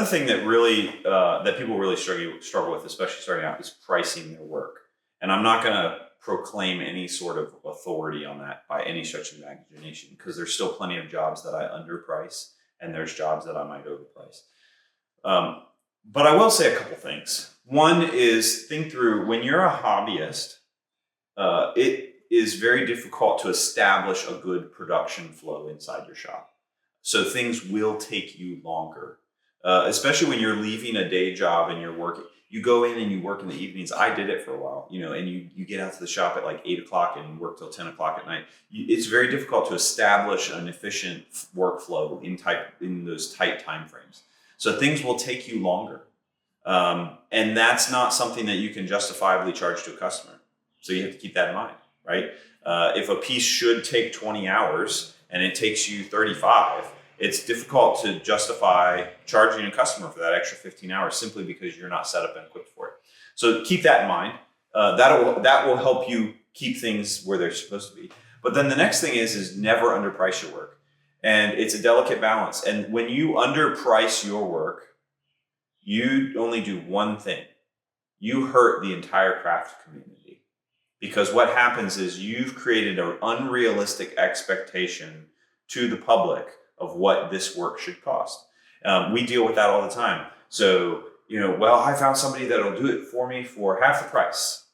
thing that really that people really struggle with, especially starting out, is pricing their work. And I'm not going to proclaim any sort of authority on that by any stretch of the imagination, because there's still plenty of jobs that I underprice, and there's jobs that I might overprice. But I will say a couple things. One is, think through, when you're a hobbyist, it is very difficult to establish a good production flow inside your shop. So things will take you longer, especially when you're leaving a day job and you're working. You go in and you work in the evenings. I did it for a while, and you get out to the shop at like 8 o'clock and you work till 10 o'clock at night. It's very difficult to establish an efficient workflow in those tight time frames. So things will take you longer. And that's not something that you can justifiably charge to a customer. So you have to keep that in mind, right? If a piece should take 20 hours and it takes you 35, it's difficult to justify charging a customer for that extra 15 hours simply because you're not set up and equipped for it. So keep that in mind. That will help you keep things where they're supposed to be. But then the next thing is never underprice your work. And it's a delicate balance. And when you underprice your work, you only do one thing. You hurt the entire craft community. Because what happens is you've created an unrealistic expectation to the public of what this work should cost. We deal with that all the time. So, I found somebody that'll do it for me for half the price.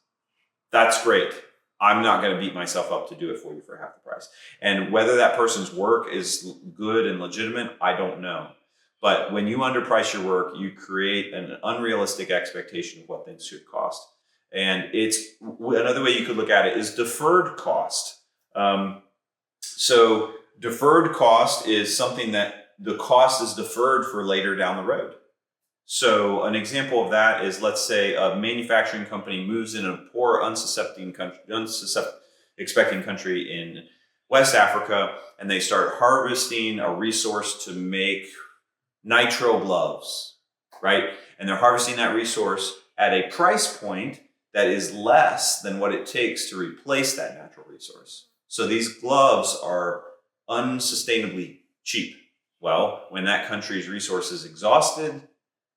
That's great. I'm not going to beat myself up to do it for you for half the price. And whether that person's work is good and legitimate, I don't know. But when you underprice your work, you create an unrealistic expectation of what things should cost. And it's another way you could look at it is deferred cost. So deferred cost is something that the cost is deferred for later down the road. So an example of that is, let's say a manufacturing company moves in a poor, unsuspecting country in West Africa, and they start harvesting a resource to make nitrile gloves, right? And they're harvesting that resource at a price point that is less than what it takes to replace that natural resource. So these gloves are unsustainably cheap. Well, when that country's resource is exhausted,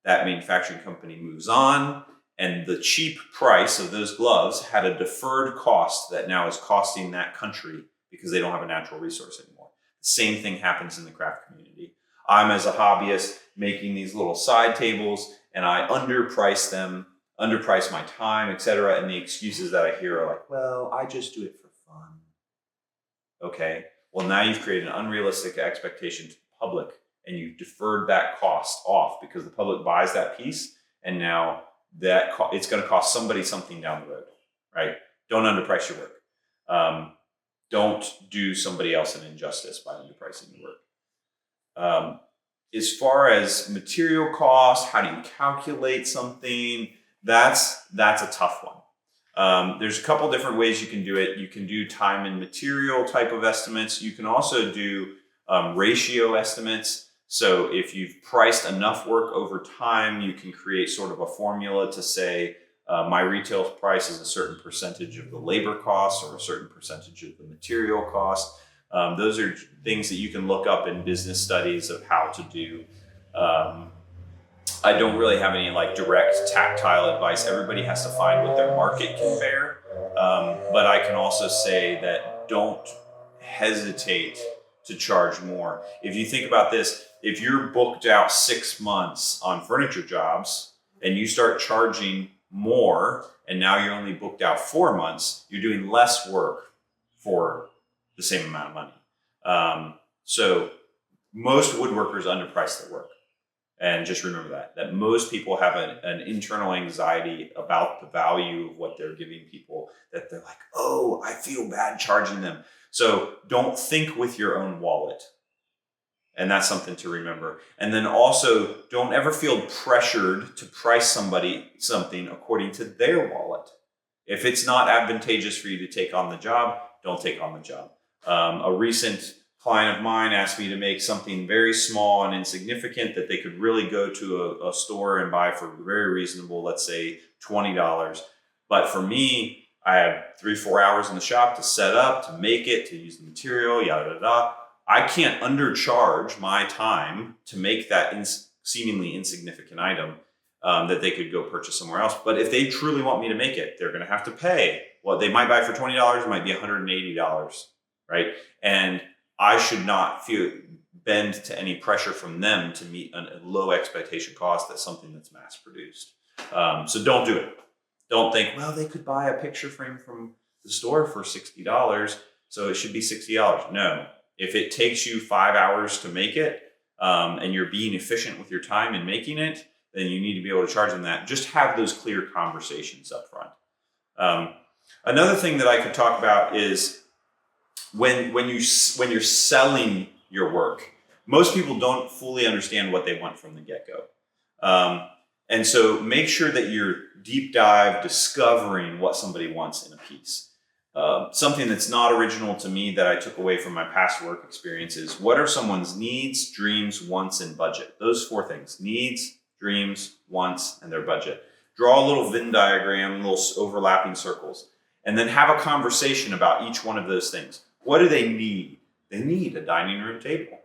that manufacturing company moves on, and the cheap price of those gloves had a deferred cost that now is costing that country because they don't have a natural resource anymore. The same thing happens in the craft community. I'm, as a hobbyist, making these little side tables, and I underprice them, underprice my time, etc. And the excuses that I hear are like, well, I just do it for fun. Okay, well, now you've created an unrealistic expectation to the public, and you've deferred that cost off because the public buys that piece, and now it's going to cost somebody something down the road, right? Don't underprice your work. Don't do somebody else an injustice by underpricing your work. As far as material cost, how do you calculate something? That's a tough one. There's a couple different ways you can do it. You can do time and material type of estimates. You can also do ratio estimates. So if you've priced enough work over time, you can create sort of a formula to say, my retail price is a certain percentage of the labor cost or a certain percentage of the material cost. Those are things that you can look up in business studies of how to do. I don't really have any direct tactile advice. Everybody has to find what their market can bear. But I can also say that don't hesitate to charge more. If you think about this, if you're booked out 6 months on furniture jobs and you start charging more, and now you're only booked out 4 months, you're doing less work for the same amount of money. So most woodworkers underprice their work. And just remember that most people have an internal anxiety about the value of what they're giving people, that they're like, oh, I feel bad charging them. So don't think with your own wallet. And that's something to remember. And then also, don't ever feel pressured to price somebody something according to their wallet. If it's not advantageous for you to take on the job, don't take on the job. A recent client of mine asked me to make something very small and insignificant that they could really go to a store and buy for very reasonable, let's say $20. But for me, I had 3-4 hours in the shop to set up, to make it, to use the material, yada, yada, yada. I can't undercharge my time to make that seemingly insignificant item that they could go purchase somewhere else. But if they truly want me to make it, they're going to have to pay what they might buy for $20, it might be $180, right? And I should not bend to any pressure from them to meet a low expectation cost that's something that's mass produced. So don't do it. Don't think, well, they could buy a picture frame from the store for $60, so it should be $60. No, if it takes you 5 hours to make it, and you're being efficient with your time in making it, then you need to be able to charge them that. Just have those clear conversations up front. Another thing that I could talk about is when you're selling your work, most people don't fully understand what they want from the get-go. And so make sure that you're deep dive discovering what somebody wants in a piece. Something that's not original to me that I took away from my past work experiences: what are someone's needs, dreams, wants, and budget? Those 4 things: needs, dreams, wants, and their budget. Draw a little Venn diagram, little overlapping circles, and then have a conversation about each one of those things. What do they need? They need a dining room table.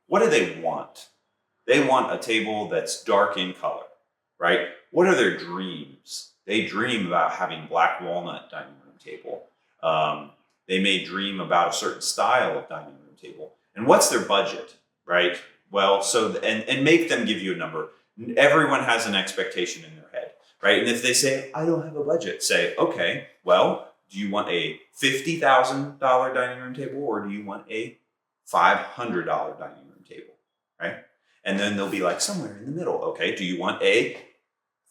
What do they want? They want a table that's dark in color, right? What are their dreams? They dream about having black walnut dining room table. They may dream about a certain style of dining room table. And what's their budget, right? Well, and make them give you a number. Everyone has an expectation in their head, right? And if they say, I don't have a budget, say, okay, well, do you want a $50,000 dining room table, or do you want a $500 dining room table, right? And then they'll be like, somewhere in the middle. Okay, do you want a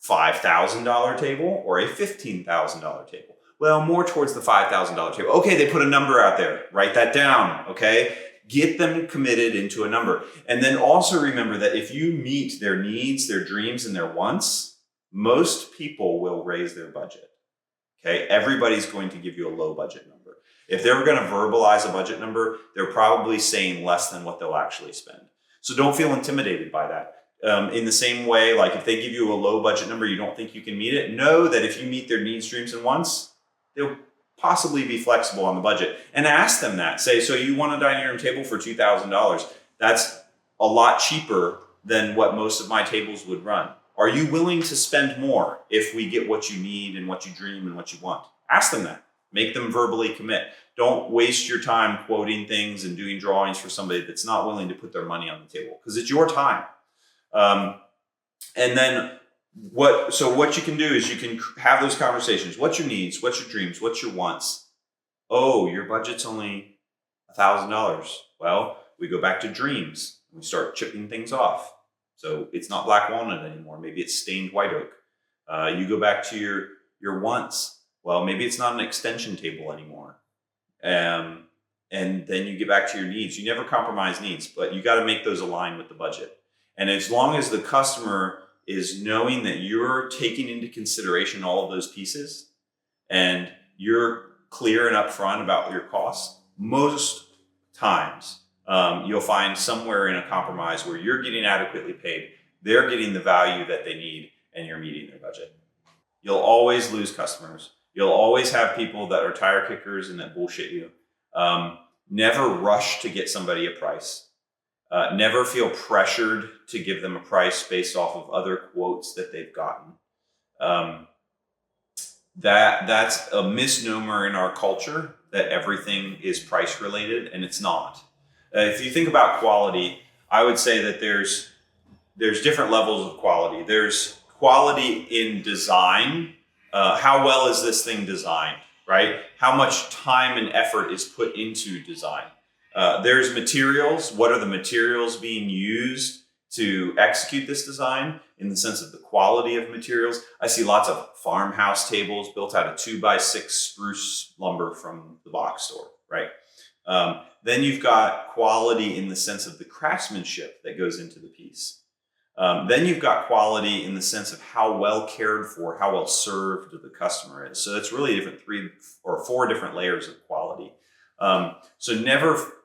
$5,000 table or a $15,000 table? Well, more towards the $5,000 table. Okay, they put a number out there. Write that down, okay? Get them committed into a number. And then also remember that if you meet their needs, their dreams, and their wants, most people will raise their budget, okay? Everybody's going to give you a low budget number. If they're going to verbalize a budget number, they're probably saying less than what they'll actually spend. So don't feel intimidated by that. In the same way, like if they give you a low budget number, you don't think you can meet it, know that if you meet their needs, dreams, and wants, they'll possibly be flexible on the budget. And ask them that. Say, so you want a dining room table for $2,000. That's a lot cheaper than what most of my tables would run. Are you willing to spend more if we get what you need and what you dream and what you want? Ask them that. Make them verbally commit. Don't waste your time quoting things and doing drawings for somebody that's not willing to put their money on the table, because it's your time. And then what you can do is you can have those conversations. What's your needs? What's your dreams? What's your wants? Oh, your budget's only $1,000. Well, we go back to dreams and we start chipping things off. So it's not black walnut anymore. Maybe it's stained white oak. You go back to your wants. Well, maybe it's not an extension table anymore. And then you get back to your needs. You never compromise needs, but you got to make those align with the budget. And as long as the customer is knowing that you're taking into consideration all of those pieces and you're clear and upfront about your costs, most times you'll find somewhere in a compromise where you're getting adequately paid, they're getting the value that they need, and you're meeting their budget. You'll always lose customers. You'll always have people that are tire kickers and that bullshit you. Never rush to get somebody a price. Never feel pressured to give them a price based off of other quotes that they've gotten. That's a misnomer in our culture, that everything is price related, and it's not. If you think about quality, I would say that there's different levels of quality. There's quality in design. How well is this thing designed, right? How much time and effort is put into design? There's materials. What are the materials being used to execute this design, in the sense of the quality of materials? I see lots of farmhouse tables built out of 2x6 spruce lumber from the box store, right? Then you've got quality in the sense of the craftsmanship that goes into the piece. Then you've got quality in the sense of how well cared for, how well served the customer is. So it's really 3 or 4 different layers of quality. So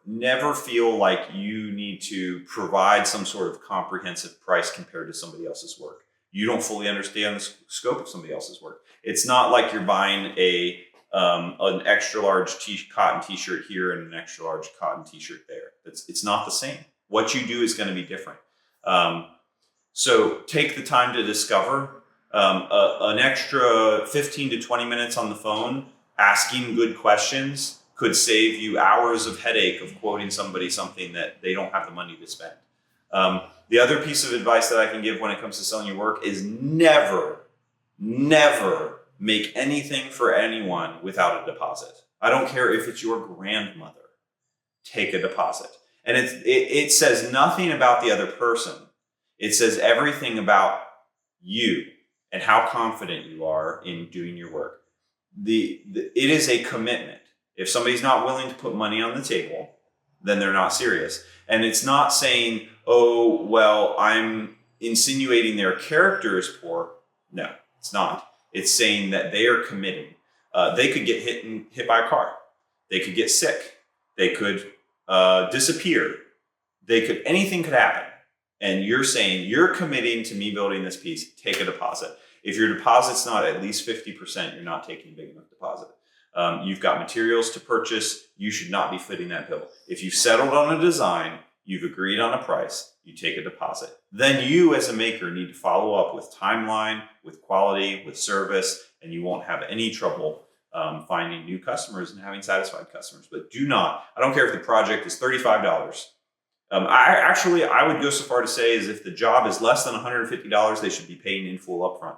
never feel like you need to provide some sort of comprehensive price compared to somebody else's work. You don't fully understand the scope of somebody else's work. It's not like you're buying an extra large cotton t-shirt here and an extra large cotton t-shirt there. It's not the same. What you do is going to be different. So take the time to discover. An extra 15 to 20 minutes on the phone asking good questions could save you hours of headache of quoting somebody something that they don't have the money to spend. The other piece of advice that I can give when it comes to selling your work is never make anything for anyone without a deposit. I don't care if it's your grandmother. Take a deposit. And it says nothing about the other person. It says everything about you and how confident you are in doing your work. It is a commitment. If somebody's not willing to put money on the table, then they're not serious. And it's not saying, oh, well, I'm insinuating their character is poor. No, it's not. It's saying that they are committing. They could get hit by a car. They could get sick. They could disappear. Anything could happen. And you're saying, you're committing to me building this piece, take a deposit. If your deposit's not at least 50%, you're not taking a big enough deposit. You've got materials to purchase, you should not be footing that bill. If you've settled on a design, you've agreed on a price, you take a deposit. Then you as a maker need to follow up with timeline, with quality, with service, and you won't have any trouble finding new customers and having satisfied customers. But I don't care if the project is $35. I would go so far to say is if the job is less than $150, they should be paying in full upfront.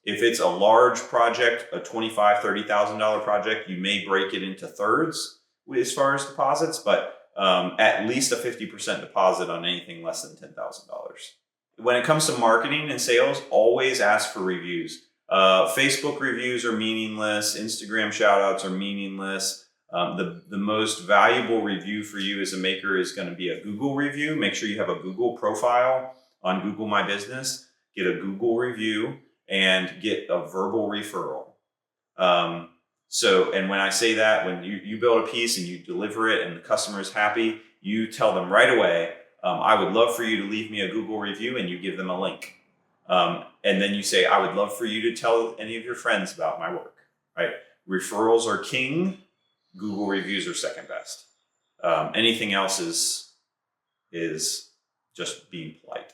If it's a large project, a $25,000, $30,000 project, you may break it into thirds as far as deposits, but at least a 50% deposit on anything less than $10,000. When it comes to marketing and sales, always ask for reviews. Facebook reviews are meaningless. Instagram shoutouts are meaningless. The most valuable review for you as a maker is going to be a Google review. Make sure you have a Google profile on Google My Business. Get a Google review and get a verbal referral. And when I say that, when you build a piece and you deliver it and the customer is happy, you tell them right away, I would love for you to leave me a Google review, and you give them a link. And then you say, I would love for you to tell any of your friends about my work, right? Referrals are king. Google reviews are second best. Anything else is just being polite.